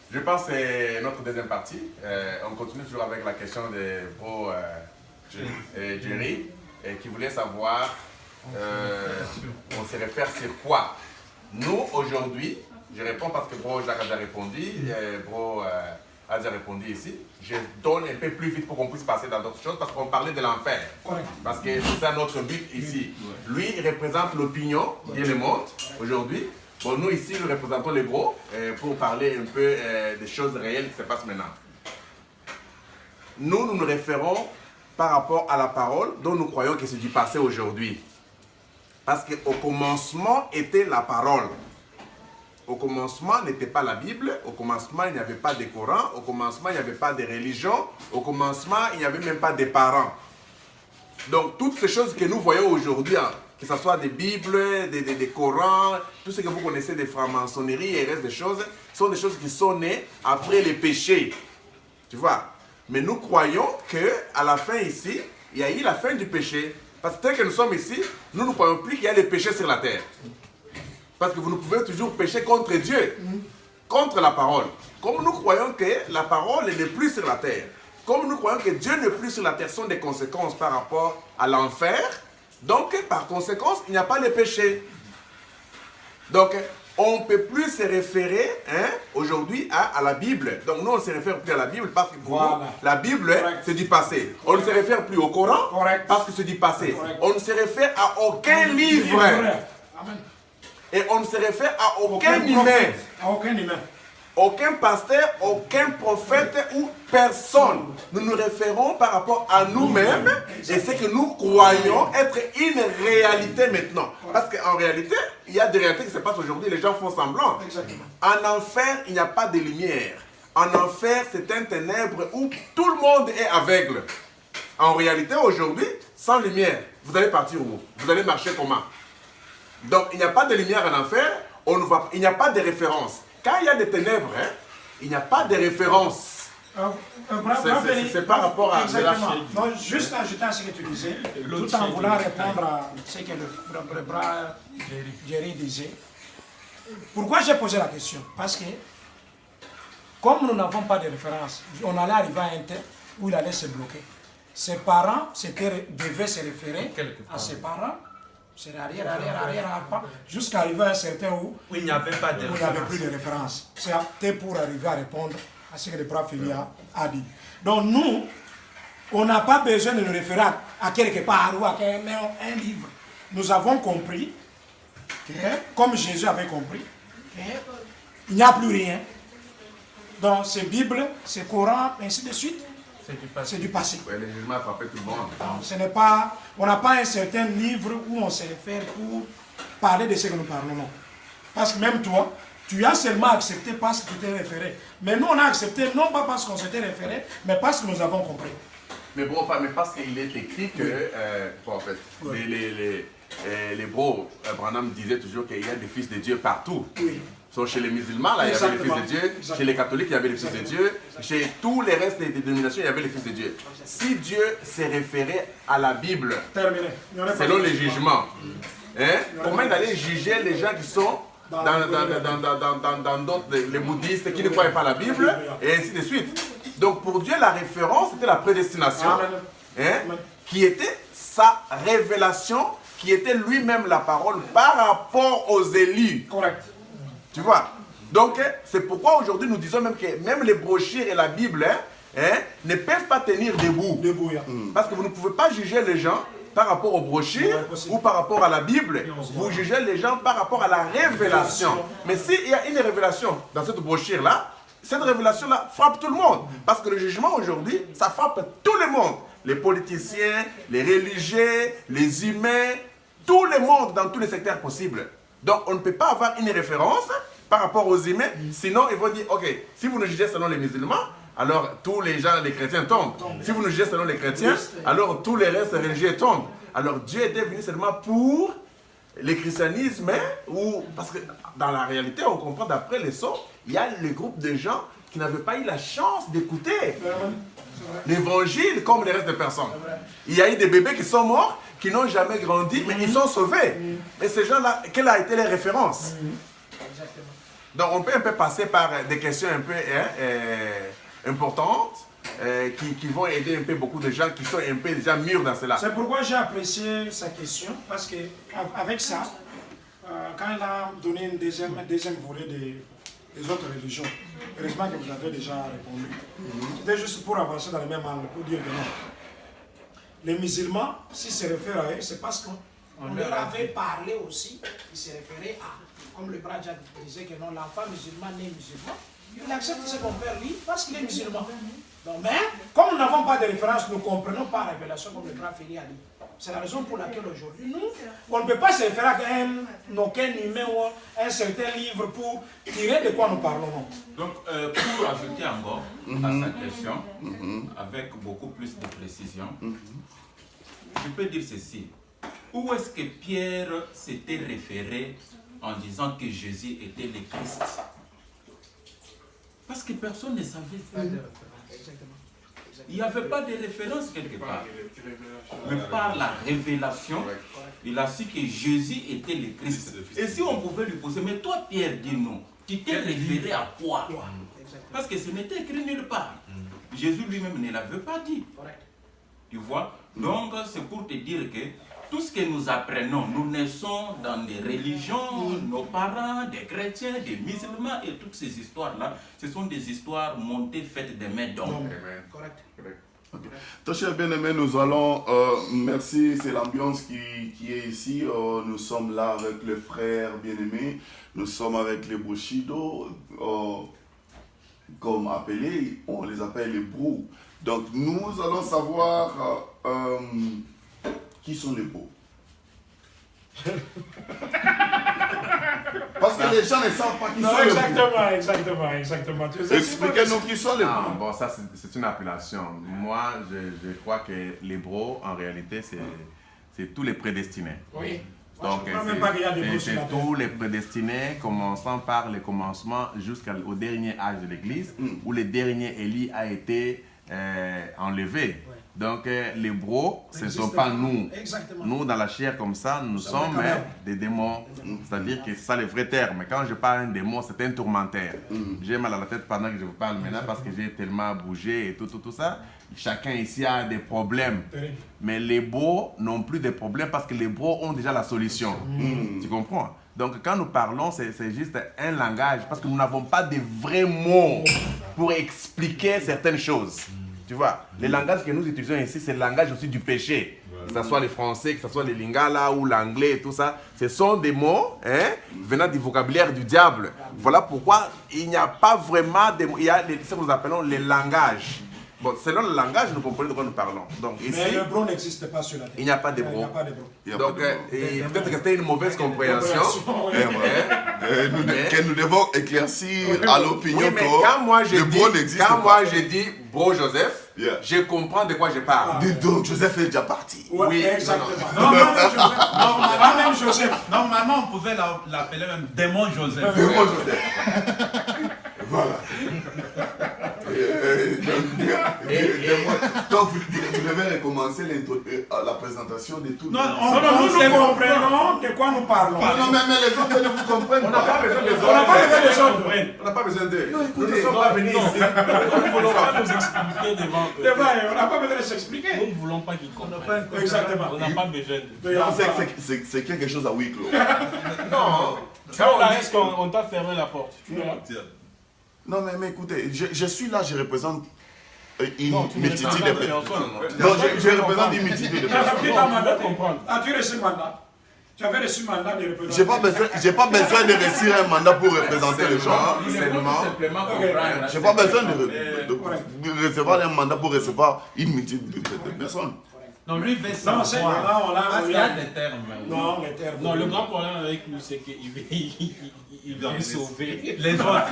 Je pense que c'est notre deuxième partie. On continue toujours avec la question de Bro Jerry, qui voulait savoir, on se réfère sur quoi. Nous, aujourd'hui, je réponds parce que Bro Jacques a déjà répondu, Bro a déjà répondu ici. Je donne un peu plus vite pour qu'on puisse passer dans d'autres choses, parce qu'on parlait de l'enfer. Parce que c'est ça notre but ici. Lui, il représente l'opinion, Dieu le monde, aujourd'hui. Bon, nous ici, nous représentons les Bros pour parler un peu des choses réelles qui se passent maintenant. Nous nous référons par rapport à la parole dont nous croyons que c'est du passé aujourd'hui. Parce qu'au commencement était la parole. Au commencement n'était pas la Bible, au commencement il n'y avait pas de Coran, au commencement il n'y avait pas de religion, au commencement il n'y avait même pas de parents. Donc toutes ces choses que nous voyons aujourd'hui, hein, que ce soit des Bibles, des Corans, tout ce que vous connaissez des francs-maçonneries et le reste des choses, sont des choses qui sont nées après les péchés. Tu vois? Mais nous croyons qu'à la fin ici, il y a eu la fin du péché. Parce que tel que nous sommes ici, nous ne croyons plus qu'il y a des péchés sur la terre. Parce que vous ne pouvez toujours pécher contre Dieu, contre la parole. Comme nous croyons que la parole n'est plus sur la terre, comme nous croyons que Dieu n'est plus sur la terre, ce sont des conséquences par rapport à l'enfer. Donc, par conséquence, il n'y a pas de péché. Donc, on ne peut plus se référer aujourd'hui à la Bible. Donc, nous, on ne se réfère plus à la Bible parce que pour nous, la Bible, c'est du passé. On ne se réfère plus au Coran parce que c'est du passé. On ne se réfère à aucun livre. Et on ne se réfère à aucun humain. Aucun pasteur, aucun prophète ou personne. Nous nous référons par rapport à nous-mêmes et ce que nous croyons être une réalité maintenant. Parce qu'en réalité, il y a des réalités qui se passent aujourd'hui, les gens font semblant. En enfer, il n'y a pas de lumière. En enfer, c'est un ténèbre où tout le monde est aveugle. En réalité, aujourd'hui, sans lumière, vous allez partir où? Vous allez marcher comment? Donc, il n'y a pas de lumière en enfer, il n'y a pas de référence. Quand il y a des ténèbres, il n'y a pas de référence. C'est par rapport à... Non, juste en ajoutant ce que tu disais, tout en voulant répondre à ce que le bras Jerry disait. Pourquoi j'ai posé la question? Parce que, comme nous n'avons pas de référence, on allait arriver à un temps où il allait se bloquer. Ses parents devaient se référer à ses parents. C'est arrière, jusqu'à arriver à un certain où il n'y avait plus de référence. C'était pour arriver à répondre à ce que le prof Elia a dit. Donc nous, on n'a pas besoin de nous référer à quelque part ou à un livre. Nous avons compris, que, comme Jésus avait compris, qu'il n'y a plus rien. Donc c'est Bible, c'est Coran, ainsi de suite. C'est du passé. Ouais, le jugement a frappé tout le monde. On n'a pas un certain livre où on se réfère pour parler de ce que nous parlons. Non. Parce que même toi, tu as seulement accepté parce que tu t'es référé. Mais nous, on a accepté non pas parce qu'on s'était référé, mais parce que nous avons compris. Mais bon, mais parce qu'il est écrit que, en fait, les bros, Branham disait toujours qu'il y a des fils de Dieu partout. Oui. Chez les musulmans, là, il y avait les fils de Dieu. Chez les catholiques, il y avait les fils de Dieu. Chez tous les restes des dénominations, il y avait les fils de Dieu. Si Dieu s'est référé à la Bible, selon les jugements, comment il allait juger les gens qui sont dans d'autres, les bouddhistes qui ne croient pas à la Bible, et ainsi de suite. Donc pour Dieu, la référence, c'était la prédestination, qui était sa révélation, qui était lui-même la parole par rapport aux élus. Correct. Tu vois? Donc, c'est pourquoi aujourd'hui nous disons même que même les brochures et la Bible ne peuvent pas tenir debout. Parce que vous ne pouvez pas juger les gens par rapport aux brochures ou par rapport à la Bible. Vous jugez les gens par rapport à la révélation. Mais s'il y a une révélation dans cette brochure-là, cette révélation-là frappe tout le monde. Parce que le jugement aujourd'hui, ça frappe tout le monde. Les politiciens, les religieux, les humains, tout le monde dans tous les secteurs possibles. Donc, on ne peut pas avoir une référence par rapport aux humains, sinon ils vont dire, ok, si vous nous jugez selon les musulmans, alors tous les gens, les chrétiens tombent. Si vous nous jugez selon les chrétiens, alors tous les restes religieux tombent. Alors Dieu était venu seulement pour le christianisme, parce que dans la réalité, on comprend d'après les sons, il y a le groupe de gens qui n'avaient pas eu la chance d'écouter l'évangile comme les restes de personnes. Il y a eu des bébés qui sont morts, qui n'ont jamais grandi, mais ils sont sauvés. Mais ces gens-là, quelle a été leur référence? Donc on peut un peu passer par des questions un peu importantes qui vont aider un peu beaucoup de gens qui sont un peu déjà mûrs dans cela. C'est pourquoi j'ai apprécié sa question, parce qu'avec ça, quand il a donné un deuxième volet des autres religions, heureusement que vous avez déjà répondu. C'était juste pour avancer dans le même angle, pour dire que non. Les musulmans, s'ils se réfèrent à eux, c'est parce qu'on leur avait parlé aussi, ils se référaient à, comme le Braja disait que non, l'enfant musulman né musulman, il accepte ce qu'on père lui parce qu'il est musulman. Donc, mais, comme nous n'avons pas de référence, nous ne comprenons pas la révélation comme le grand Félix a dit. C'est la raison pour laquelle aujourd'hui, nous, on ne peut pas se référer à aucun humain ou un certain livre pour tirer de quoi nous parlons. Non. Donc, pour ajouter encore à sa question, avec beaucoup plus de précision, je peux dire ceci. Où est-ce que Pierre s'était référé en disant que Jésus était le Christ? Parce que personne ne savait. Il n'y avait pas de référence quelque part. Mais par la révélation, il a su que Jésus était le Christ. Et si on pouvait lui poser, mais toi Pierre, dis-nous, tu t'es référé à quoi? Parce que ce n'était écrit nulle part. Jésus lui-même ne l'avait pas dit. Tu vois? Donc c'est pour te dire que tout ce que nous apprenons, nous naissons dans des religions, nos parents, des chrétiens, des musulmans et toutes ces histoires-là, ce sont des histoires montées, faites des mains d'hommes. Correct. Okay. Très cher bien-aimé, nous allons, merci, c'est l'ambiance qui est ici. Nous sommes là avec les frères bien-aimés, nous sommes avec les Bushido, comme appelés, on les appelle les brous. Donc nous allons savoir qui sont les brous. Parce que les gens ne savent pas qui sont les brous. Exactement. Expliquez-nous qui sont les brous. Bon, ça c'est une appellation. Moi, je crois que l'hébreu, en réalité, c'est tous les prédestinés. Oui. Donc, c'est tous les prédestinés, commençant par le commencement jusqu'au dernier âge de l'Église, où le dernier Élie a été enlevé. Donc, les bros, ce ne sont pas nous. Exactement. Nous, dans la chair comme ça, nous sommes des démons. C'est-à-dire que c'est ça le vrai terme. Quand je parle d'un démon, c'est un tourmenteur. J'ai mal à la tête pendant que je vous parle maintenant parce que j'ai tellement bougé et tout ça. Chacun ici a des problèmes. Mais les bros n'ont plus de problèmes parce que les bros ont déjà la solution. Tu comprends? Donc, quand nous parlons, c'est juste un langage parce que nous n'avons pas de vrais mots pour expliquer certaines choses. Tu vois, le langage que nous utilisons ici, c'est le langage aussi du péché. Que ce soit les français, que ce soit les lingala ou l'anglais et tout ça. Ce sont des mots venant du vocabulaire du diable. Voilà pourquoi il n'y a pas vraiment de mots. Il y a ce que nous appelons les langages. Bon, selon le langage, nous comprenons de quoi nous parlons. Donc, ici, mais le bro n'existe pas sur la terre. Il n'y a pas de bro. Donc, peut-être que c'était une mauvaise compréhension. Que nous devons éclaircir à l'opinion oui, mais quand moi je dis bro Joseph, Yeah. je comprends de quoi je parle. Dis donc, Joseph est déjà parti. Oui, exactement. Normalement, on pouvait l'appeler même démon Joseph. Démon Joseph. Voilà. Donc, vous devez recommencer la présentation de tout. Nous comprenons de quoi nous parlons. Non, mais les autres ne vous comprennent On n'a pas pas. besoin des On n'a pas besoin des autres. On n'a pas besoin d'eux. Nous ne Non, sommes pas venus non. ici. Nous ne voulons pas nous expliquer devant eux. On n'a pas besoin de s'expliquer. Nous ne voulons pas qu'ils comprennent. Exactement. On n'a pas besoin de... Non, c'est quelque chose à huis clos. Non. Est-ce qu'on t'a fermé la porte? Non, mais écoutez, je suis là, je représente une Non, tu ne multitude de représentes personnes. personne. Non, je représente une multitude de personnes. Qui t'a mandaté? As-tu reçu le mandat? Tu avais reçu le mandat de représenter. J'ai pas besoin de réussir un mandat pour représenter les gens. Simplement comprendre. J'ai pas besoin de recevoir un mandat pour recevoir une multitude de personnes. Non, lui veut Non, c'est savoir. Parce qu'il y a non, des termes. non, les termes. Non, le grand problème avec lui, c'est qu'il veut sauver les autres.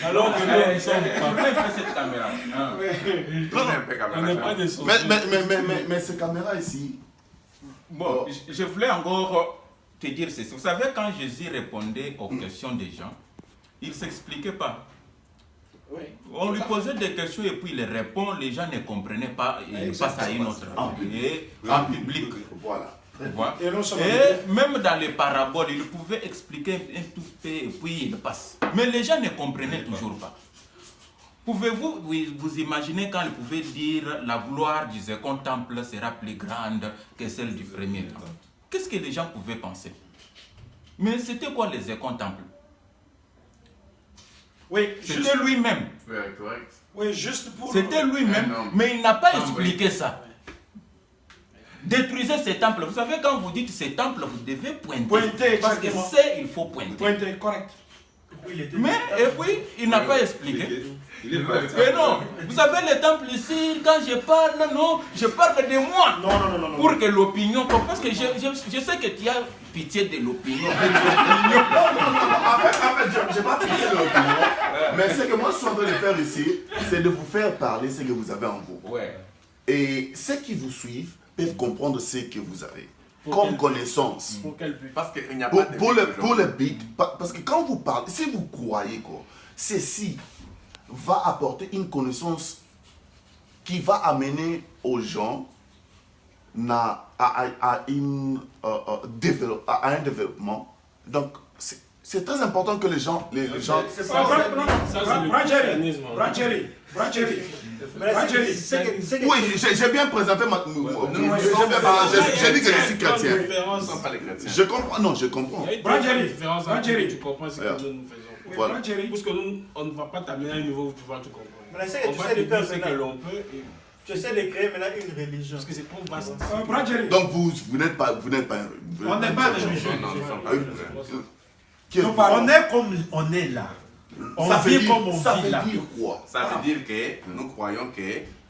Alors que nous, on ne sauve pas. Cette caméra. On n'est pas des sauvés. Mais ces caméras ici. Bon, je voulais encore te dire ceci. Vous savez, quand Jésus répondait aux questions des gens, il ne s'expliquait pas. Oui. On lui posait des questions et puis il répond, les gens ne comprenaient pas et il passe à une autre. En public. Voilà. vois. Et non seulement- Et même dans les paraboles, il pouvait expliquer un tout peu et puis il passe. Mais les gens ne comprenaient toujours pas. Pouvez-vous vous imaginer quand il pouvait dire la gloire du second temple sera plus grande que celle du premier temple? Qu'est-ce que les gens pouvaient penser? Mais c'était quoi les second temples? Oui, C'était lui-même. Correct. oui, juste pour... C'était lui-même, Un homme. mais il n'a pas expliqué ça. Détruisez ces temples. Vous savez, quand vous dites ces temples, vous devez pointer. Pointer, Parce que exactement. il faut pointer. Pointer, correct. Mais, et puis, il n'a pas expliqué. Mais non, vous savez, les temples ici, quand je parle, non, je parle de moi. Non. Pour que l'opinion, parce que je sais que tu as pitié de l'opinion. En fait, je n'ai pas pitié de l'opinion. Mais ce que moi je suis en train de faire ici, c'est de vous faire parler ce que vous avez en vous. Ouais. Et ceux qui vous suivent peuvent comprendre ce que vous avez comme connaissance. Pour quel but? Parce qu'il n'y a pas de Pour le but, parce que quand vous parlez, si vous croyez que ceci va apporter une connaissance qui va amener aux gens à un développement, donc c'est très important que les gens... Ça, c'est le christianisme. Oui, j'ai bien présenté j'ai dit que je suis chrétien. Ils ne sont pas les chrétiens. Je comprends, non, je comprends. Il y a une différence entre ce que tu comprends et ce que nous faisons. Voilà. Parce que nous, on ne va pas t'amener à un niveau où tu vas tout comprendre. Mais c'est que On tu va sais te de faire dire ce que maintenant. l'on peut. Et... Tu essaies de créer maintenant une religion. Parce que c'est trop vaste. Donc vous n'êtes pas... On n'est pas religieux. Non, ils ne sont pas religieux. On est comme on est là. On Ça vit veut comme on ça vit veut là. dire quoi? Ça veut dire que nous croyons que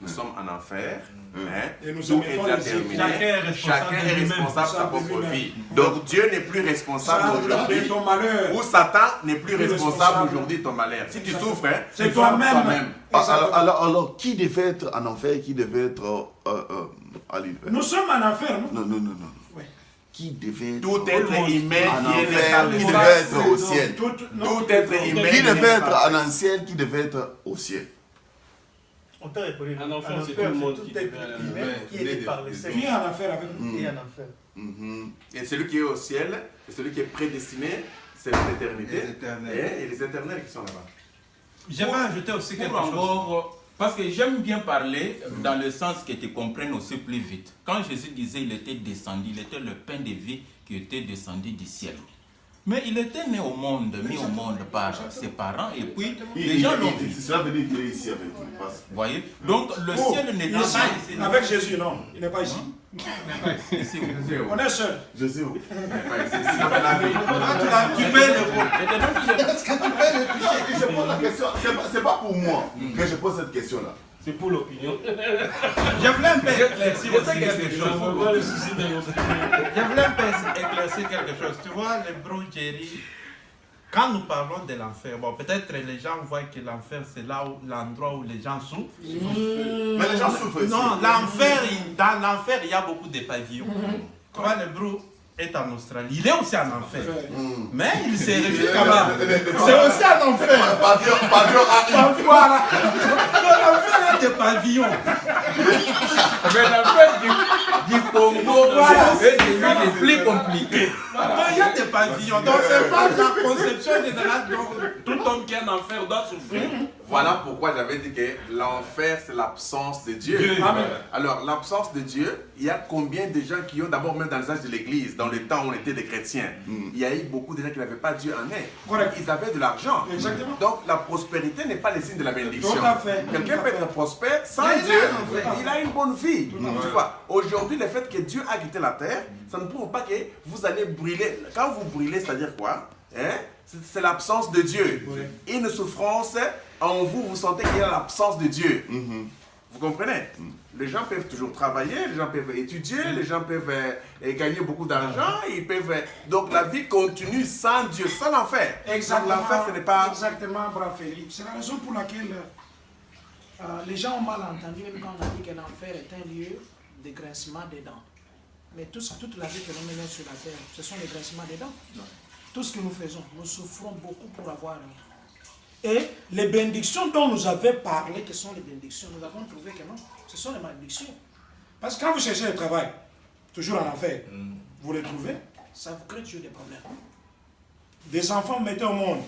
nous sommes en enfer, mais Et nous tout est émettons déjà les terminé. Chacun est responsable Chacun de est lui-même. responsable de sa propre lui-même. vie. Donc Dieu n'est plus responsable Ça, aujourd'hui. de ton malheur. Ou Satan n'est plus Plus responsable responsable. aujourd'hui de ton malheur. Si tu Exactement. souffres, hein, C'est tu souffres toi-même. Alors, qui devait être en enfer, qui devait être à l'hiver? Nous sommes en enfer, non? Non. Oui. Qui devait être Tout être humain en qui est enfer, qui rétabli. devait être au ciel? Tout être humain Qui est devait être rétabli. en ciel, qui devait être au ciel? On t'a répondu. Un enfant, En c'est enfer, tout le monde tout qui être devait aller à humain qui est aidé par le Qui est Seigneur en enfer avec nous? et en enfer. Mhm. Et celui qui est au ciel, et celui qui est prédestiné, c'est l'éternité. Les éternels. Et les éternels qui sont là-bas. Je vais ajouter aussi quelque Pour chose. encore, parce que j'aime bien parler dans le sens que tu comprennes aussi plus vite. Quand Jésus disait il était descendu, il était le pain de vie qui était descendu du ciel. Mais il était né au monde, mis au monde par ses parents, et puis les gens l'ont vu. Cela veut dire qu'il est ici avec nous. parce- Vous voyez? Donc le Oh, ciel n'était il est ici. pas Avec Jésus, non. Il n'est pas ici. ici. On est seul. Je sais où. Tu payes le pot. Est-ce que tu fais le péché? Je pose la question. C'est pas pour moi que je pose cette question-là. C'est pour l'opinion. Je voulais un peu éclaircir aussi quelque chose. On voit le souci de l'opinion. Je voulais un peu éclaircir quelque chose. Tu vois, le bro Jerry, quand nous parlons de l'enfer, bon, peut-être les gens voient que l'enfer, c'est là où l'endroit où les gens souffrent. Mais les gens souffrent ici. Non, l'enfer, dans l'enfer, il y a beaucoup de pavillons. Tu vois, le bro est en Australie. Il est aussi en enfer. Mais il se réfugie là-bas. C'est aussi un enfer. Pavillon A. Voilà. L'enfer est des pavillons. Mais l'affaire du Congo est devenu le plus compliqué. Donc, il y a des pavillons. Donc, c'est pas la conception générale dont tout homme qui est en enfer doit souffrir. Voilà pourquoi j'avais dit que l'enfer, c'est l'absence de Dieu. Amen. Alors, l'absence de Dieu, il y a combien de gens qui ont, d'abord même dans les âges de l'Église, dans le temps où on était des chrétiens, il y a eu beaucoup de gens qui n'avaient pas Dieu en eux. Correct. Ils avaient de l'argent. Exactement. Donc, la prospérité n'est pas le signe de la bénédiction. Tout à fait. Quelqu'un Tout à peut fait. être prospère sans Mais Dieu, non, mais tout à fait. il a une bonne vie. Tu vois, aujourd'hui, le fait que Dieu a quitté la terre, ça ne prouve pas que vous allez brûler. Quand vous brûlez, c'est-à-dire quoi? Hein? C'est l'absence de Dieu. Une souffrance, en vous, vous sentez qu'il y a l'absence de Dieu. Vous comprenez? Les gens peuvent toujours travailler, les gens peuvent étudier, les gens peuvent gagner beaucoup d'argent, ils peuvent... Donc la vie continue sans Dieu, sans l'enfer. Exactement. Donc, l'enfer, ce n'est pas... Exactement, bravo Félix. C'est la raison pour laquelle les gens ont mal entendu, même quand on a dit que l'enfer est un lieu de grincement des dents. Mais toute la vie que nous menons sur la terre, ce sont les grincements des dents. Tout ce que nous faisons, nous souffrons beaucoup pour avoir. Et les bénédictions dont nous avons parlé, que sont les bénédictions, nous avons trouvé que non, ce sont les malédictions. Parce que quand vous cherchez le travail, toujours en enfer, vous les trouvez, ça vous crée toujours des problèmes. Des enfants mettez au monde,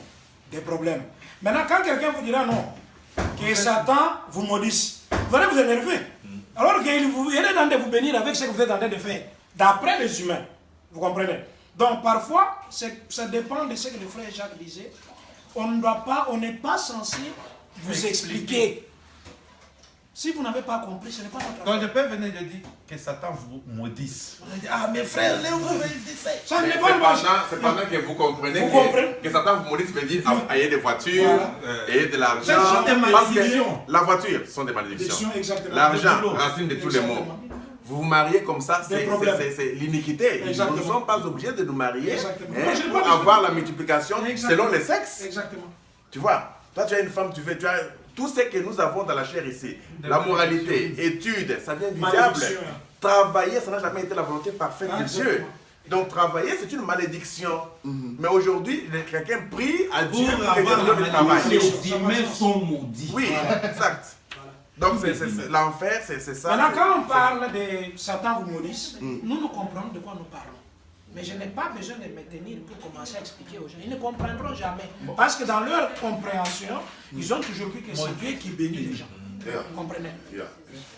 des problèmes. Maintenant, quand quelqu'un vous dira non, que Satan vous maudisse, vous allez vous énerver. Alors qu'il est en train de vous bénir avec ce que vous êtes en train de faire, d'après les humains. Vous comprenez? Donc parfois, ça dépend de ce que le frère Jacques disait. On n'est pas censé vous expliquer. Si vous n'avez pas compris, ce n'est pas votre affaire. Donc je peux venir de dire que Satan vous maudisse. On dit, ah mes frères, vous ça n'est C'est pas pendant que vous comprenez Vous comprenez? que Satan vous maudisse, veut dire ayez des voitures, ayez de l'argent. Ce sont des Parce que malédictions. la voiture sont des malédictions. Exactement. L'argent, Le boulot. racine de tous les maux. Exactement. Vous vous mariez comme ça, Des c'est problèmes. l'iniquité. Nous Exactement. ne sommes pas obligés de nous marier Exactement. hein, Moi, j'ai pour pas avoir besoin. la multiplication Exactement. selon les sexes. Exactement. Tu vois, toi tu as une femme, tu as tout ce que nous avons dans la chair ici. La moralité, études, ça vient du diable. Malédiction. Travailler, ça n'a jamais été la volonté parfaite de Exactement. Dieu. Donc travailler, c'est une malédiction. Mais aujourd'hui, quelqu'un prie à Dieu pour que Dieu avoir lui la donne du travail. malédiction, les humains sont maudits. Oui, exact. Donc l'enfer, c'est ça. Maintenant, c'est- quand on parle de Satan vous maudisse, nous comprenons de quoi nous parlons. Mais je n'ai pas besoin de me tenir pour commencer à expliquer aux gens. Ils ne comprendront jamais. Parce que dans leur compréhension, ils ont toujours cru que c'est Dieu qui bénit les gens. Vous comprenez? Yeah.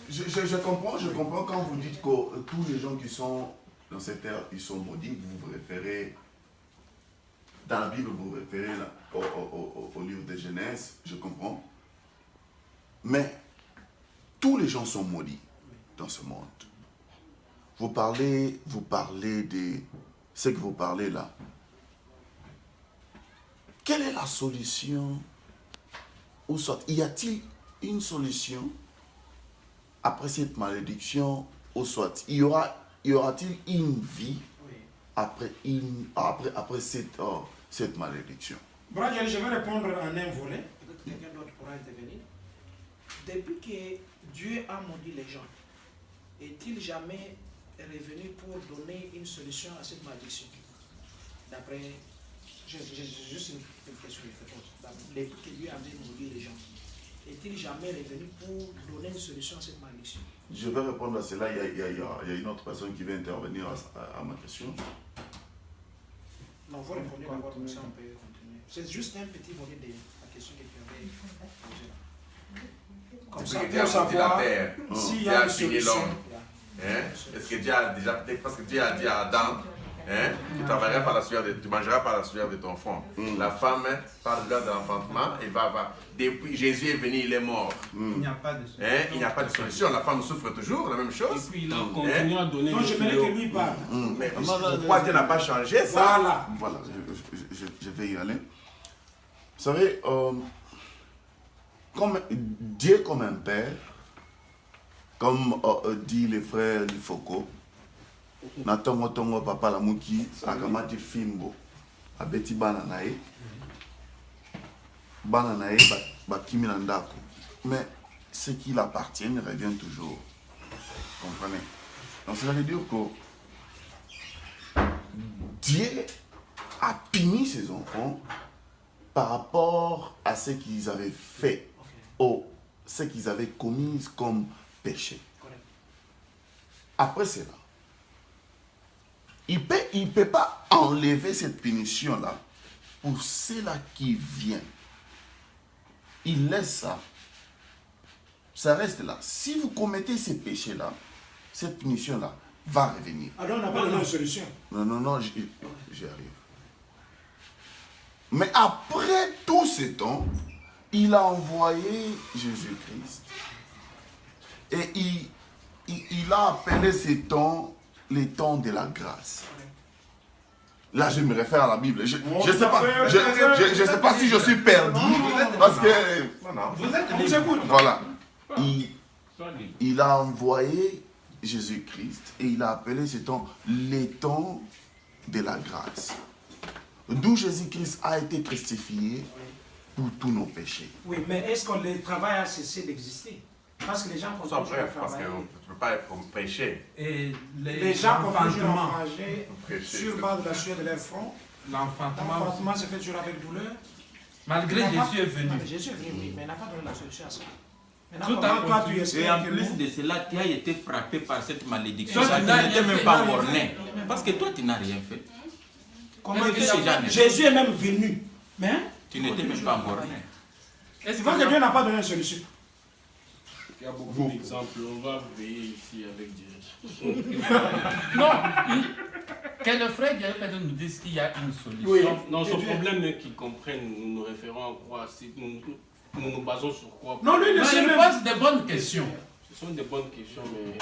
Je comprends quand vous dites que tous les gens qui sont dans cette terre, ils sont maudits, vous vous référez, dans la Bible, vous vous référez là, au livre de Genèse, je comprends. Mais tous les gens sont maudits dans ce monde. Vous parlez de ce que vous parlez là. Quelle est la solution? Ou soit, y a-t-il une solution après cette malédiction? Ou soit, y aura-t-il une vie après cette malédiction? Brad, je vais répondre en un volet. Peut-être que quelqu'un d'autre pourra intervenir. Depuis que Dieu a maudit les gens, est-il jamais revenu pour donner une solution à cette malédiction? D'après, j'ai juste une question que je pose. Depuis que Dieu avait maudit les gens, est-il jamais revenu pour donner une solution à cette malédiction? Je vais répondre à cela. Il y a une autre personne qui va intervenir à ma question. Non, vous répondez d'abord, comme ça on peut continuer. C'est juste un petit volet de la question que tu avais posée là. Comme ça, Parce que Dieu a pour fondé la savoir terre. s'il y Dieu a a une fini solution. l'homme. Hein? Est-ce que Dieu a déjà, peut-être parce que Dieu a dit à Adam, hein, tu travailleras par la sueur tu mangeras par la sueur de ton front. La femme, par le de l'enfantement, et va. Depuis Jésus est venu, il est mort. Il n'y a pas de solution. Hein? Il n'y a pas de solution. La femme souffre toujours, la même Et chose. puis il a continué à donner Non, le je voulais fléau. que lui parle. Mais pourquoi Dieu n'a pas changé ça? Voilà. Voilà, je vais y aller. Vous savez, Dieu comme un père, comme dit le frère Foucault, natongo tongo papa la muki akamati fimbo abeti bana nae bakimi na ndako, mais ce qui l'appartient revient toujours. Comprenez? Donc ça veut dire que Dieu a puni ses enfants par rapport à ce qu'ils avaient fait ou ce qu'ils avaient commis comme péché. Après cela, il ne peut pas enlever cette punition-là pour ceux-là qui viennent. Il laisse ça. Ça reste là. Si vous commettez ces péchés-là, cette punition-là va revenir. Alors on n'a pas donné une solution. Non, j'y arrive. Mais après tout ce temps, il a envoyé Jésus-Christ. Et il a appelé ces temps les temps de la grâce. Là, je me réfère à la Bible. Je ne sais pas si je suis perdu. Parce que, Vous êtes On vous écoute. voilà. Il a envoyé Jésus-Christ et il a appelé ces temps les temps de la grâce. D'où Jésus-Christ a été crucifié pour tous nos péchés. Oui, mais est-ce que le travail a cessé d'exister? Parce que les gens Soit continuent à bref, parce travailler. qu'on ne peut pas être comme péché. Et Les gens continuent à l'enfantement. manger Péché, sur c'est- base de la sueur de leur front. L'enfantement. L'enfantement se fait toujours avec douleur. Malgré Il n'a pas- Jésus est venu. Non, mais Jésus est venu, oui, mais il n'a pas donné la solution à ça. Maintenant, Tout à comment toi, tu fait. Et espères en que plus nous- de cela, tu as été frappé par cette malédiction. Toi, Ça, tu tu n'as n'étais rien même fait, pas tu n'as rien borné. Parce que toi, tu n'as rien fait. Comment Est-ce que était- c'est jamais- Jésus est même venu. Mais Tu n'étais même pas borné. c'est vrai que Dieu n'a pas donné une solution. Il y a beaucoup d'exemples. On va veiller ici avec Dieu. Non, que le frère Gary peut nous dire qu'il y a une solution. Oui. Non, son Dieu- problème est qu'ils comprennent, nous nous référons à quoi, si nous basons sur quoi. Non, lui, il ne Non, sait il même pose des bonnes questions. Ce sont des bonnes questions, mais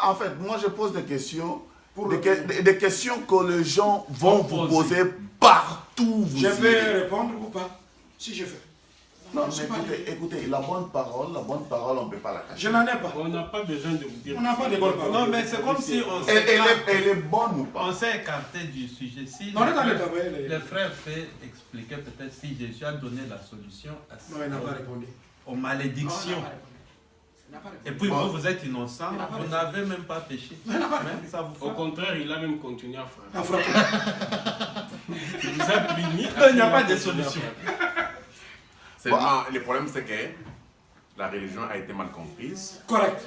En fait, moi je pose des questions, des questions que les gens vont vous poser partout. Vous Je irez. vais répondre ou pas? Si je fais. Non, C'est mais pas écoutez, la bonne parole, on ne peut pas la cacher. Je n'en ai pas. on n'a pas besoin de vous dire. On n'a pas de bonnes paroles. Non, mais c'est comme si on Elle est bonne ou pas? on s'est écarté du sujet. Si Non, le attendez, frère- attendez. le frère peut expliquer peut-être si Jésus a donné la solution à Non, il n'a pas répondu. aux malédictions. Non, il n'a pas répondu. Il n'a pas répondu. Et puis vous, vous êtes innocent, Il n'a pas vous répondu. n'avez même pas péché. Non, il n'a pas Mais répondu. ça vous Au frappe. contraire, il a même continué à frapper. Ah, frappe. Il vous a puni. Il n'y a pas de solution. Seulement, le problème, c'est que la religion a été mal comprise, Correct.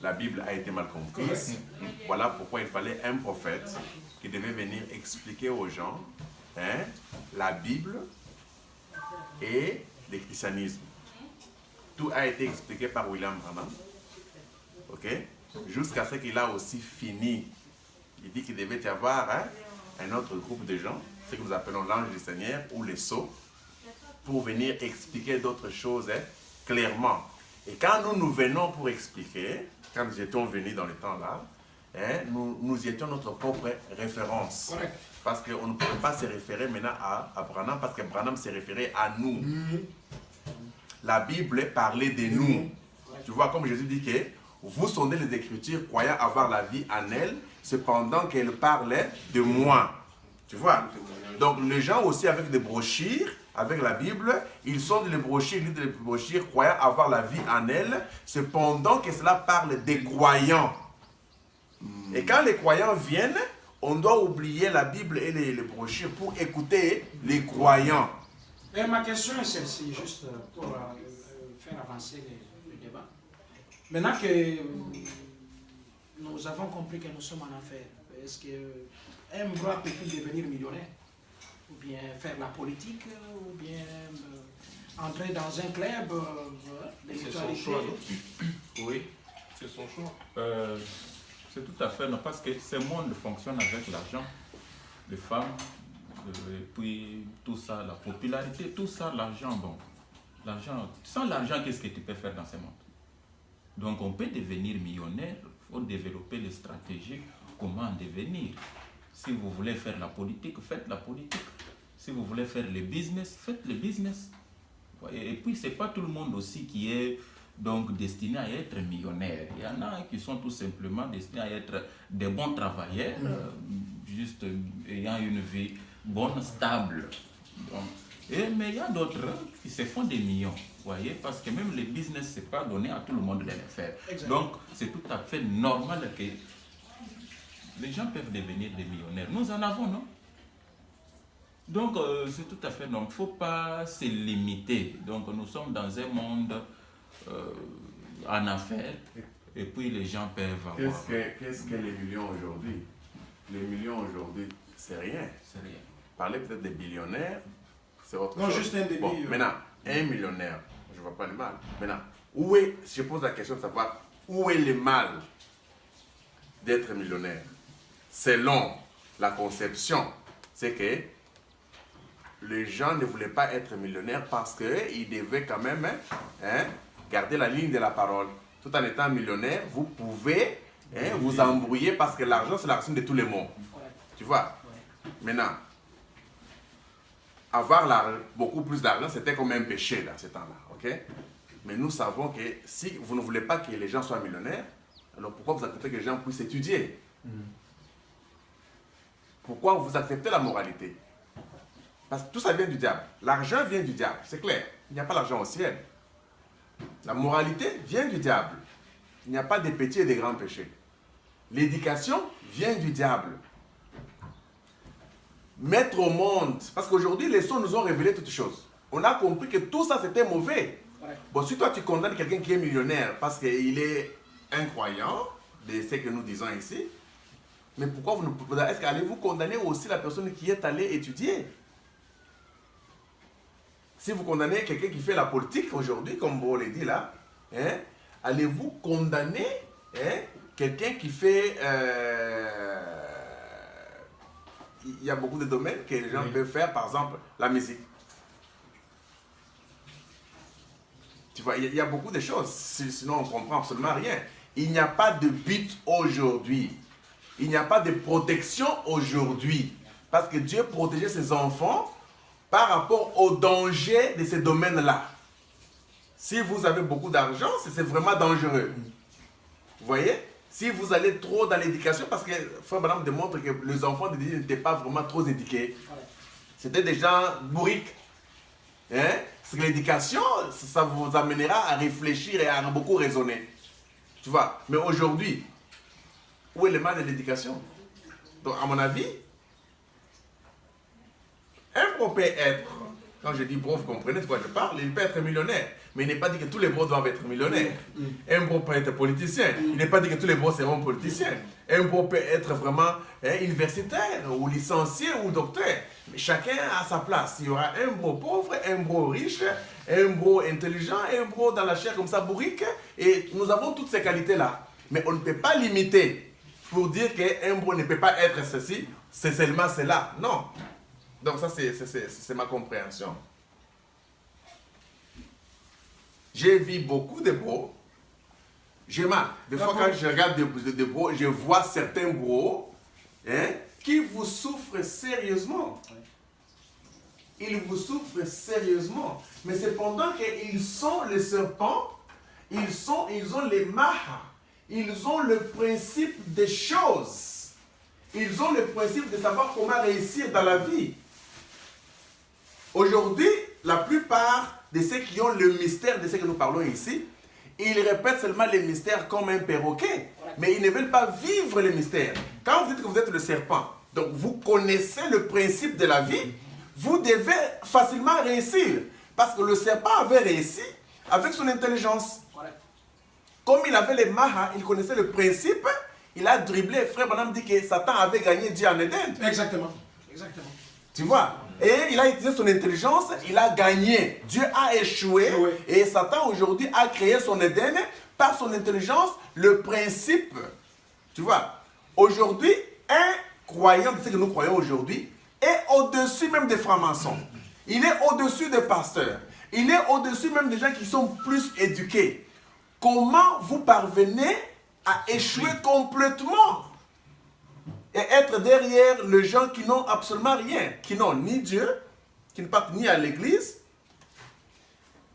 la Bible a été mal comprise. Voilà pourquoi il fallait un prophète qui devait venir expliquer aux gens la Bible et le christianisme. Tout a été expliqué par William Branham. Ok? Jusqu'à ce qu'il a aussi fini. Il dit qu'il devait y avoir un autre groupe de gens, ce que nous appelons l'ange du Seigneur ou les sceaux, pour venir expliquer d'autres choses clairement. Et quand nous venons pour expliquer, quand nous étions venus dans le temps-là, nous étions notre propre référence. Correct. Parce qu'on ne pouvait pas se référer maintenant à Branham, parce que Branham s'est référé à nous. La Bible parlait de nous. Tu vois, comme Jésus dit que vous sondez les Écritures, croyant avoir la vie en elles, cependant qu'elles parlaient de moi. Tu vois? Donc les gens aussi avec des brochures, avec la Bible, ils sondent les brochures, ils lisent les brochures, croyant avoir la vie en elles, cependant que cela parle des croyants. Et quand les croyants viennent, on doit oublier la Bible et les brochures pour écouter les croyants. Et ma question est celle-ci, juste pour faire avancer le débat. Maintenant que nous avons compris que nous sommes en affaires, est-ce qu'un bras peut-il devenir millionnaire? Ou bien faire la politique? Ou bien entrer dans un club de C'est son mutualité? choix, non? Oui, C'est son choix. c'est tout à fait non, parce que ce monde fonctionne avec l'argent. Les femmes, et puis tout ça, la popularité, tout ça, l'argent, bon. L'argent, sans l'argent, qu'est-ce que tu peux faire dans ce monde? Donc on peut devenir millionnaire, il faut développer les stratégies, comment en devenir. Si vous voulez faire la politique, faites la politique. Si vous voulez faire le business, faites le business. Et puis c'est pas tout le monde aussi qui est donc destiné à être millionnaire. Il y en a qui sont tout simplement destinés à être des bons travailleurs, juste ayant une vie bonne, stable. Donc, mais il y a d'autres qui se font des millions, voyez, parce que même le business, c'est pas donné à tout le monde de le faire. Exactement. Donc, c'est tout à fait normal que les gens peuvent devenir des millionnaires. Nous en avons, non? Donc, c'est tout à fait normal. Il ne faut pas se limiter. Donc, nous sommes dans un monde en affaires, et puis les gens peuvent avoir... Qu'est-ce que les millions aujourd'hui? Les millions aujourd'hui, c'est rien. C'est rien. Parler peut-être des billionnaires, c'est autre Non, chose. juste un débit. Bon, maintenant, un millionnaire, je ne vois pas le mal. Maintenant, où est, si je pose la question de savoir où est le mal d'être millionnaire? Selon la conception, c'est que les gens ne voulaient pas être millionnaires parce qu'ils devaient quand même garder la ligne de la parole. Tout en étant millionnaire, vous pouvez vous embrouiller parce que l'argent, c'est la racine de tous les maux. Tu vois? Maintenant, avoir beaucoup plus d'argent, c'était comme un péché dans ce temps-là. Ok? Mais nous savons que si vous ne voulez pas que les gens soient millionnaires, alors pourquoi vous acceptez que les gens puissent étudier? Pourquoi vous acceptez la moralité? Parce que tout ça vient du diable. L'argent vient du diable, c'est clair. Il n'y a pas l'argent au ciel. La moralité vient du diable. Il n'y a pas de petits et de grands péchés. L'éducation vient du diable. Mettre au monde, parce qu'aujourd'hui les sons nous ont révélé toutes choses. On a compris que tout ça c'était mauvais. Bon, si toi tu condamnes quelqu'un qui est millionnaire parce qu'il est incroyant de ce que nous disons ici, mais pourquoi vous ne est-ce qu'allez-vous condamner aussi la personne qui est allée étudier? Si vous condamnez quelqu'un qui fait la politique aujourd'hui, comme vous l'avez dit là, hein, allez-vous condamner quelqu'un qui fait... il y a beaucoup de domaines que les gens peuvent faire, par exemple, la musique. Tu vois, il y a beaucoup de choses, sinon on ne comprend absolument rien. Il n'y a pas de but aujourd'hui. Il n'y a pas de protection aujourd'hui. Parce que Dieu protégeait ses enfants par rapport au danger de ces domaines-là. Si vous avez beaucoup d'argent, c'est vraiment dangereux. Vous voyez? Si vous allez trop dans l'éducation, parce que Frère Branham démontre que les enfants de Dieu n'étaient pas vraiment trop éduqués. C'était des gens bourriques. Hein? Parce que l'éducation, ça vous amènera à réfléchir et à beaucoup raisonner. Tu vois? Mais aujourd'hui, où est le mal de l'éducation? Donc, à mon avis, un bro peut être, quand je dis bro, vous comprenez de quoi je parle, il peut être millionnaire. Mais il n'est pas dit que tous les bros doivent être millionnaires. Un bro peut être politicien. Il n'est pas dit que tous les bros seront politiciens. Un bro peut être vraiment universitaire, ou licencié, ou docteur. Mais chacun a sa place. Il y aura un bro pauvre, un bro riche, un bro intelligent, un bro dans la chair comme ça, bourrique. Et nous avons toutes ces qualités-là. Mais on ne peut pas limiter pour dire qu'un bro ne peut pas être ceci, c'est seulement cela. Non. Donc ça, c'est ma compréhension. J'ai vu beaucoup de bros. J'ai mal. Des fois, quand je regarde des bros, je vois certains bros qui vous souffrent sérieusement. Ils vous souffrent sérieusement. Mais cependant qu'ils sont les serpents, ils ont les mahas. Ils ont le principe des choses. Ils ont le principe de savoir comment réussir dans la vie. Aujourd'hui, la plupart de ceux qui ont le mystère de ce que nous parlons ici, ils répètent seulement les mystères comme un perroquet. Mais ils ne veulent pas vivre les mystères. Quand vous dites que vous êtes le serpent, donc vous connaissez le principe de la vie, vous devez facilement réussir. Parce que le serpent avait réussi avec son intelligence. Comme il avait les mahas, il connaissait le principe, il a dribblé. Frère Branham dit que Satan avait gagné Dieu en Éden. Exactement. Exactement. Tu vois? Et il a utilisé son intelligence, il a gagné. Dieu a échoué. Oui. Et Satan aujourd'hui a créé son Éden par son intelligence, le principe. Tu vois? Aujourd'hui, un croyant de ce que nous croyons aujourd'hui est au-dessus même des francs-maçons. Il est au-dessus des pasteurs. Il est au-dessus même des gens qui sont plus éduqués. Comment vous parvenez à échouer complètement et être derrière les gens qui n'ont absolument rien, qui n'ont ni Dieu, qui ne partent ni à l'église,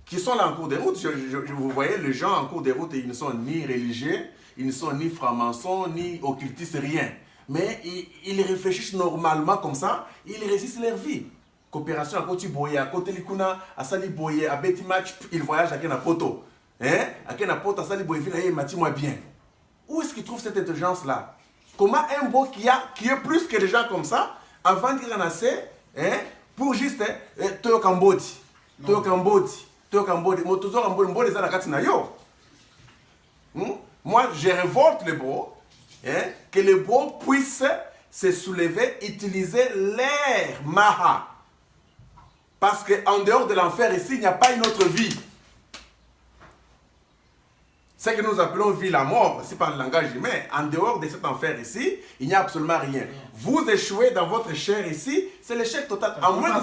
qui sont là en cours de route. Vous voyez, les gens en cours de route, ils ne sont ni religieux, ils ne sont ni francs-maçons, ni occultistes, rien. Mais ils réfléchissent normalement comme ça, ils réussissent leur vie. Coopération à côté Boye, à côté Likuna, à Sali Boye, à Betty Match, ils voyagent à Kenapoto. À Kenapoto, à Sali Boye, moi bien. Où est-ce qu'ils trouvent cette intelligence-là? Comment un beau qui est plus que des gens comme ça, avant de dire assez, pour juste Toyo Kambodi, Toyo Kambodi, Toyo Kambodi, Motozo Kambodi, Mbo les Anakati na yo. Moi, je révolte les beaux, que les beaux puissent se soulever, utiliser l'air maha. Parce qu'en dehors de l'enfer ici, il n'y a pas une autre vie. Ce que nous appelons vie la mort, c'est par le langage humain. En dehors de cet enfer ici, il n'y a absolument rien. Vous échouez dans votre chair ici, c'est l'échec total. À moins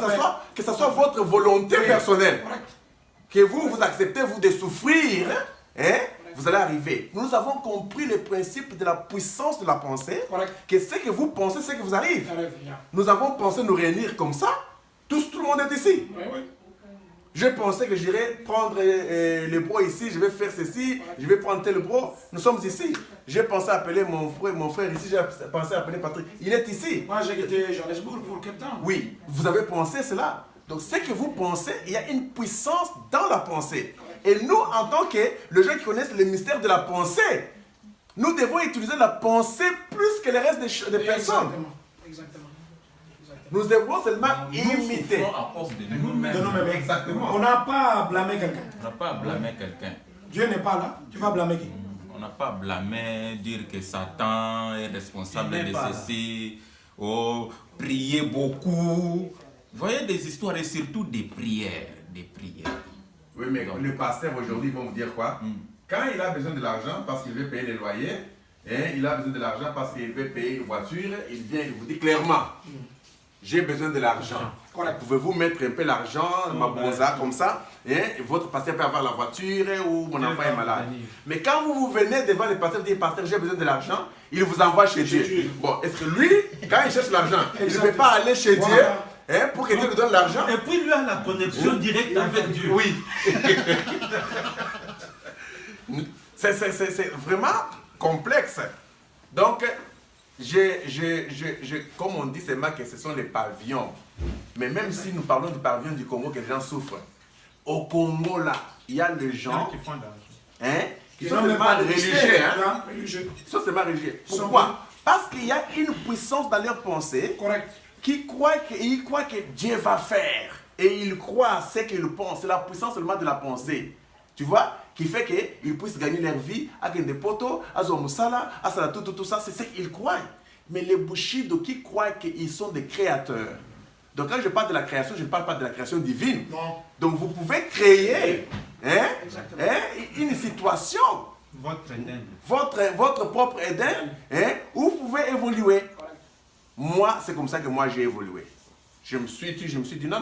que ce soit votre volonté personnelle. Que vous acceptez, vous, de souffrir, vous allez arriver. Nous avons compris le principe de la puissance de la pensée, que ce que vous pensez, c'est ce que vous arrive. Nous avons pensé nous réunir comme ça, tout le monde est ici. Je pensais que j'irais prendre les bros ici, je vais faire ceci, je vais prendre tel bro. Nous sommes ici. J'ai pensé appeler mon frère ici, j'ai pensé appeler Patrick. Il est ici. Moi, j'ai quitté Johannesburg pour Cape Town. Oui, vous avez pensé cela. Donc, ce que vous pensez, il y a une puissance dans la pensée. Et nous, en tant que les gens qui connaissent le mystère de la pensée, nous devons utiliser la pensée plus que le reste des personnes. Exactement. Nous devons seulement Nous imiter. souffrons à cause de nous-mêmes. De nous-mêmes. Exactement. On n'a pas à blâmer quelqu'un. On n'a pas à blâmer quelqu'un. Dieu n'est pas là, tu vas blâmer qui? On n'a pas à blâmer, dire que Satan est responsable de ceci. Oh, prier beaucoup. Vous voyez des histoires et surtout des prières. Des prières. Oui, mais le pasteur aujourd'hui vont vous dire quoi? Quand il a besoin de l'argent parce qu'il veut payer les loyers, il a besoin de l'argent parce qu'il veut payer une voiture, il vient, il vous dit clairement, j'ai besoin de l'argent. Pouvez-vous mettre un peu l'argent, ma bonza, comme ça, votre pasteur peut avoir la voiture ou mon enfant est malade. Mais quand vous venez devant le pasteur, vous dites, pasteur, j'ai besoin de l'argent, il vous envoie chez Dieu. Bon, est-ce que lui, quand il cherche l'argent, il ne peut pas aller chez Dieu pour que Dieu lui donne l'argent? Et puis lui a la connexion directe avec Dieu. Oui. C'est vraiment complexe. Donc, comme on dit, c'est mal que ce sont les pavillons. Mais même si nous parlons du pavillon du Congo, que les gens souffrent, au Congo, là, il y a des gens qui sont seulement religieux. Ils sont seulement religieux. Pourquoi? Parce qu'il y a une puissance dans leur pensée qui croit que Dieu va faire. Et ils croient à ce qu'ils pensent. C'est la puissance seulement de la pensée. Tu vois? Qui fait qu'ils puissent gagner leur vie avec des potos, à Zomusala, à Sala, tout ça. C'est ce qu'ils croient. Mais les Bushido qui croient qu'ils sont des créateurs. Donc quand je parle de la création, je ne parle pas de la création divine. Non. Donc vous pouvez créer une situation. Votre Éden. Votre propre Éden, où vous pouvez évoluer. Moi, c'est comme ça que moi j'ai évolué. Je me suis dit non.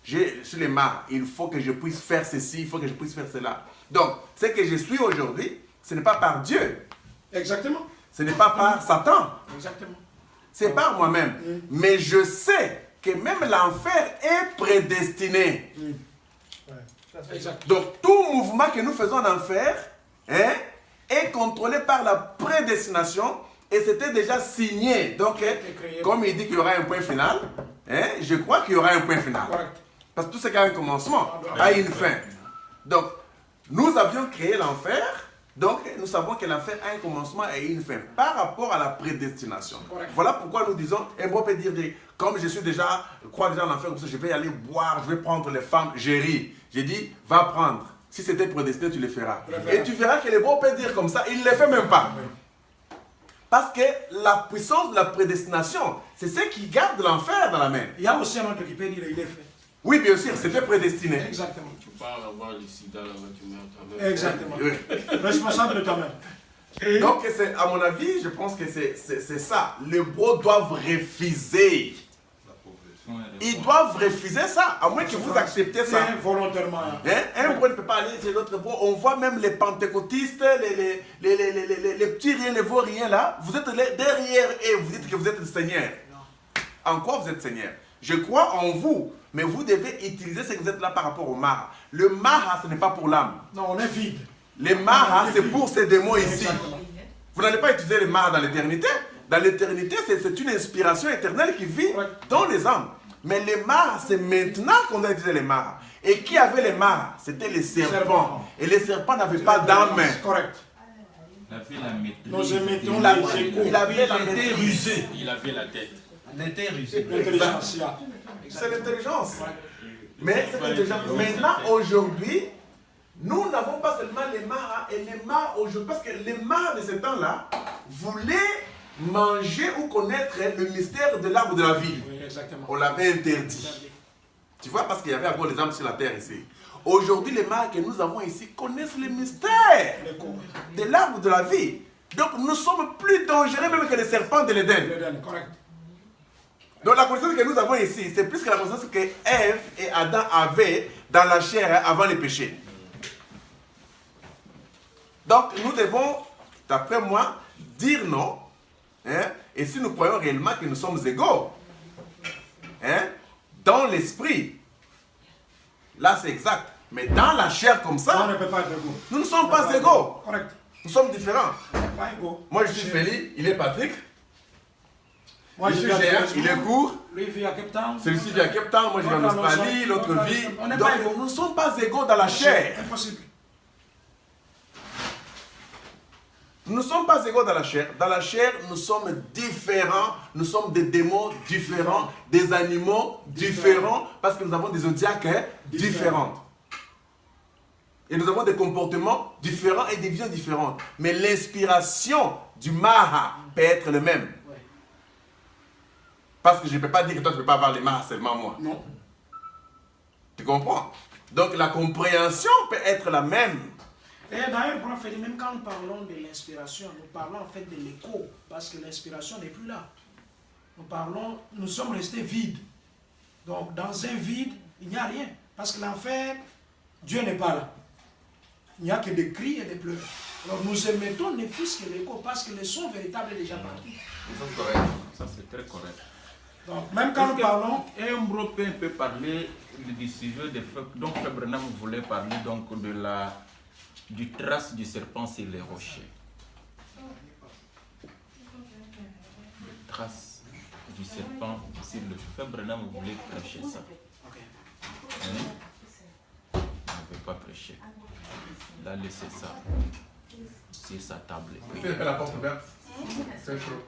Sur les marres, il faut que je puisse faire ceci, il faut que je puisse faire cela. Donc, ce que je suis aujourd'hui, ce n'est pas par Dieu. Exactement. Ce n'est pas par Satan. Exactement. C'est par moi-même. Mais je sais que même l'enfer est prédestiné. Donc, tout mouvement que nous faisons en enfer est contrôlé par la prédestination et c'était déjà signé. Donc, comme il dit qu'il y aura un point final, je crois qu'il y aura un point final. Parce que tout ce qui a un commencement a une fin. Donc, nous avions créé l'enfer. Donc, nous savons que l'enfer a un commencement et une fin par rapport à la prédestination. Voilà pourquoi nous disons, et moi peut dire, comme je suis déjà, crois déjà en l'enfer, je vais aller boire, je vais prendre les femmes, j'ai ri. J'ai dit, va prendre. Si c'était prédestiné, tu le feras. Et tu verras que les bons peuvent dire comme ça, il ne le fait même pas. Parce que la puissance de la prédestination, c'est ce qui garde l'enfer dans la main. Il y a aussi un autre qui peut dire, il est fait. Oui, bien sûr, c'était prédestiné. Exactement. Tu peux pas avoir le sida là-bas, tu mets à toi-même. Exactement. Oui. Responsable de toi-même. Donc, à mon avis, je pense que c'est ça. Les beaux doivent refuser. Ils doivent refuser ça, à moins que vous acceptez ça. Volontairement. Un bro ne peut pas aller chez l'autre bro. On voit même les pentecôtistes, les petits rien, les vaut rien là. Vous êtes derrière et vous dites que vous êtes le Seigneur. En quoi vous êtes Seigneur? Je crois en vous, mais vous devez utiliser ce que vous êtes là par rapport au Mara. Le Mara, ce n'est pas pour l'âme. Non, on est vide. Les Mara, c'est pour ces démons ici. Vous n'allez pas utiliser les Mara dans l'éternité. Dans l'éternité, c'est une inspiration éternelle qui vit dans les âmes. Mais les Mara, c'est maintenant qu'on a utilisé les Mara. Et qui avait les Mara? C'était les serpents. Et les serpents n'avaient pas d'âme. Correct. Il avait la maîtrise. Nous émettons Il avait la Il était maîtrise. rusé. Il avait la tête. Il était rusé. L'intelligence, C'est l'intelligence. Mais c'est l'intelligence. Maintenant, aujourd'hui, nous n'avons pas seulement les Mara. Et les Mara aujourd'hui, parce que les Mara de ce temps-là voulaient manger ou connaître le mystère de l'arbre de la vie. Oui, exactement. On l'avait interdit. Tu vois, parce qu'il y avait encore les âmes sur la terre ici. Aujourd'hui, les Mara que nous avons ici connaissent le mystère de l'arbre de la vie. Donc nous sommes plus dangereux même que les serpents de l'Éden. Correct. Donc la connaissance que nous avons ici, c'est plus que la connaissance que Ève et Adam avaient dans la chair avant le péché. Donc nous devons, d'après moi, dire non. Et si nous croyons réellement que nous sommes égaux, dans l'esprit, là c'est exact. Mais dans la chair comme ça, On ne peut pas être égaux. nous ne sommes pas égaux. Correct. Nous sommes différents. Pas égaux. Moi je suis Félix, il est Patrick. Moi, Je suis vis à géant, Cape il est court. Lui vit à Cape Town. Celui-ci vit à Cape Town, moi je vis en Australie, l'autre vit. On n'est Donc pas égaux. nous ne sommes pas égaux dans la chair. Impossible. Nous ne sommes pas égaux dans la chair. Dans la chair, nous sommes différents. Nous sommes des démons différents, des animaux différents, parce que nous avons des zodiaques différentes. Et nous avons des comportements différents et des visions différentes. Mais l'inspiration du Maha peut être le même. Parce que je ne peux pas dire que toi, tu ne peux pas avoir les Maha seulement moi. Non. Tu comprends? Donc la compréhension peut être la même. Et d'ailleurs, prophète, même quand nous parlons de l'inspiration, nous parlons en fait de l'écho, parce que l'inspiration n'est plus là. Nous sommes restés vides. Donc dans un vide, il n'y a rien. Parce que l'enfer, Dieu n'est pas là. Il n'y a que des cris et des pleurs. Alors nous émettons ne fût-ce que l'écho, parce que le son véritable est déjà parti. Ça c'est correct. Ça c'est très correct. Donc même quand nous parlons... Un Européen peut parler du sujet de feu. Donc Frère Branham voulait parler donc du trace du serpent sur les rochers. Le trace du serpent sur le Frère Branham voulait prêcher ça. Il ne veut pas prêcher. Il a laissé ça sur sa table. La porte ouverte. C'est chaud.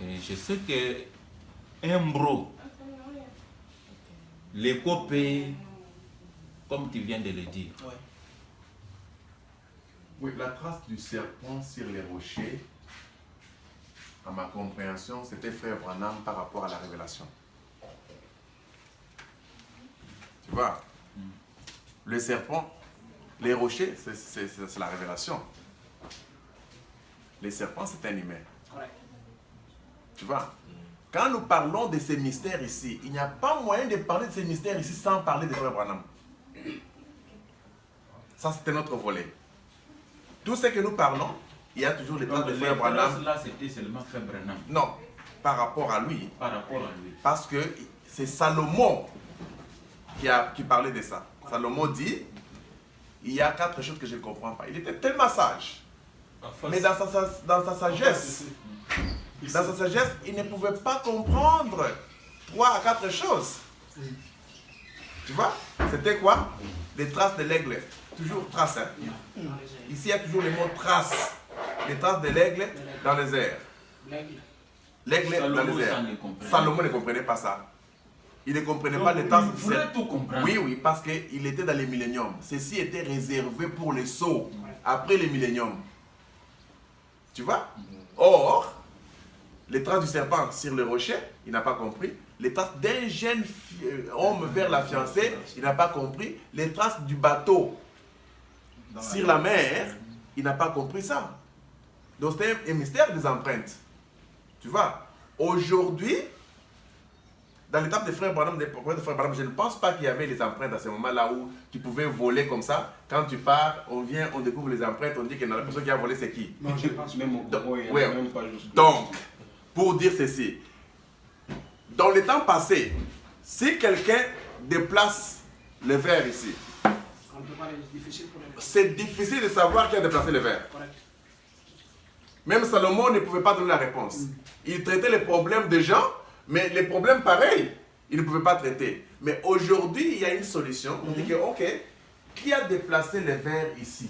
Et je sais que un bro, l'écho peut, comme tu viens de le dire. Oui, la trace du serpent sur les rochers, à ma compréhension, c'était Frère Branham par rapport à la révélation. Tu vois, le serpent, les rochers, c'est la révélation. Les serpents, c'est un humain. Tu vois, quand nous parlons de ces mystères ici, il n'y a pas moyen de parler de ces mystères ici sans parler de Frère Branham. Ça, c'était notre volet. Tout ce que nous parlons, il y a toujours les traces de Frère Branham. Là, c'était seulement Frère Branham. Non, par rapport à lui. Par rapport à lui. Parce que c'est Salomon qui parlait de ça. Salomon dit, il y a 4 choses que je ne comprends pas. Il était tellement sage. Mais dans sa sagesse, il ne pouvait pas comprendre 3 à 4 choses. Tu vois? C'était quoi? Les traces de l'aigle. Toujours traces. Hein? Ici, il y a toujours le mot traces. Les traces de l'aigle dans les airs. L'aigle dans les airs. Salomon ne comprenait pas ça. Il ne comprenait pas les traces. Il voulait tout comprendre. Oui, parce qu'il était dans les milléniums. Ceci était réservé pour les sots après les milléniums. Tu vois? Or, les traces du serpent sur le rocher, il n'a pas compris. Les traces d'un jeune homme vers la fiancée, il n'a pas compris. Les traces du bateau sur la mer, il n'a pas compris ça. Donc c'est un mystère des empreintes. Tu vois, aujourd'hui, dans l'étape des frères Branham, je ne pense pas qu'il y avait les empreintes à ce moment-là où tu pouvais voler comme ça. Quand tu pars, on vient, on découvre les empreintes, on dit que la personne qui a volé, c'est qui? Non, je pense même au Congo, il y a même pas juste. Donc, pour dire ceci, dans le temps passé, si quelqu'un déplace le verre ici, c'est difficile de savoir qui a déplacé le verre. Même Salomon ne pouvait pas donner la réponse. Il traitait les problèmes des gens, mais les problèmes pareils, il ne pouvait pas traiter. Mais aujourd'hui, il y a une solution. On dit que, ok, qui a déplacé le verre ici?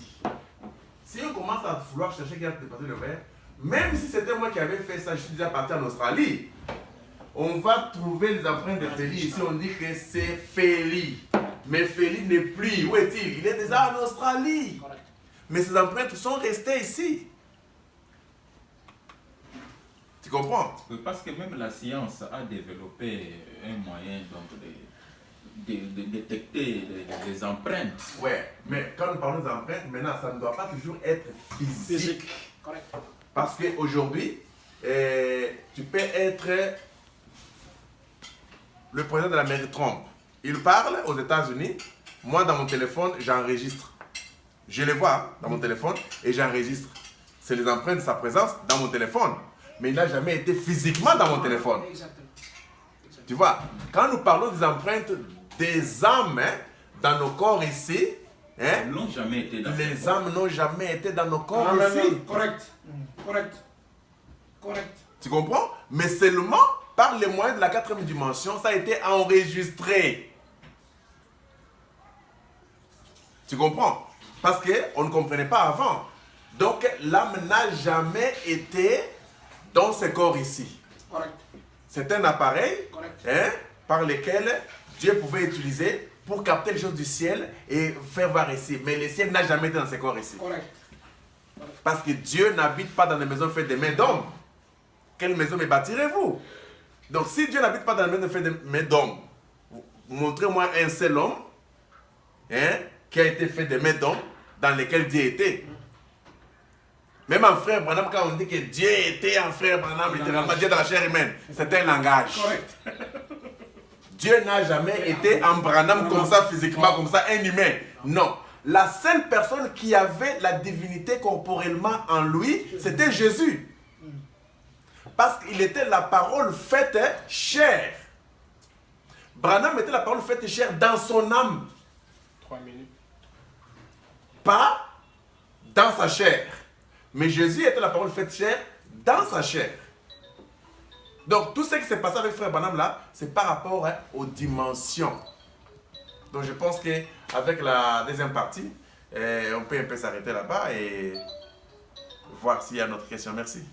Si on commence à vouloir chercher qui a déplacé le verre, même si c'était moi qui avais fait ça, je suis déjà parti en Australie, on va trouver les empreintes de Félix. Ici, on dit que c'est Félix. Mais Félix n'est plus. Où est-il? Il est déjà en Australie. Mais ces empreintes sont restées ici. Tu comprends? Parce que même la science a développé un moyen donc, de détecter les empreintes. Ouais, mais quand nous parlons d'empreintes, maintenant, ça ne doit pas toujours être physique. Correct. Parce qu'aujourd'hui, tu peux être le président de la mairie Trump. Il parle aux États-Unis. Moi, dans mon téléphone, j'enregistre. Je le vois dans mon téléphone et j'enregistre. C'est les empreintes de sa présence dans mon téléphone. Mais il n'a jamais été physiquement dans mon téléphone. Exactement. Tu vois, quand nous parlons des empreintes des âmes dans nos corps ici, n'ont jamais été dans les âmes n'ont jamais été dans nos corps ici. Correct. Correct. Correct. Tu comprends? Mais seulement par les moyens de la 4e dimension, ça a été enregistré. Tu comprends? Parce qu'on ne comprenait pas avant. Donc l'âme n'a jamais été dans ce corps ici. Correct. C'est un appareil Correct. Par lequel Dieu pouvait utiliser pour capter les choses du ciel et faire voir ici. Mais le ciel n'a jamais été dans ce corps ici. Correct. Parce que Dieu n'habite pas dans des maisons faites de mains d'hommes. Quelle maison me bâtirez-vous? Donc si Dieu n'habite pas dans les maisons faites de mains d'hommes, montrez-moi un seul homme qui a été fait de mains d'hommes dans lesquels Dieu était. Même en frère Branham, quand on dit que Dieu était en frère Branham, littéralement Dieu dans la chair humaine, c'est un langage. Correct. Dieu n'a jamais été en Branham comme ça, physiquement, comme ça, un humain. Non. La seule personne qui avait la divinité corporellement en lui, c'était Jésus. Parce qu'il était la parole faite chair. Branham était la parole faite chair dans son âme. 3 minutes. Pas dans sa chair. Mais Jésus était la parole faite chair dans sa chair. Donc tout ce qui s'est passé avec frère Branham là, c'est par rapport aux dimensions. Donc je pense qu'avec la deuxième partie, on peut un peu s'arrêter là-bas et voir s'il y a une autre question. Merci.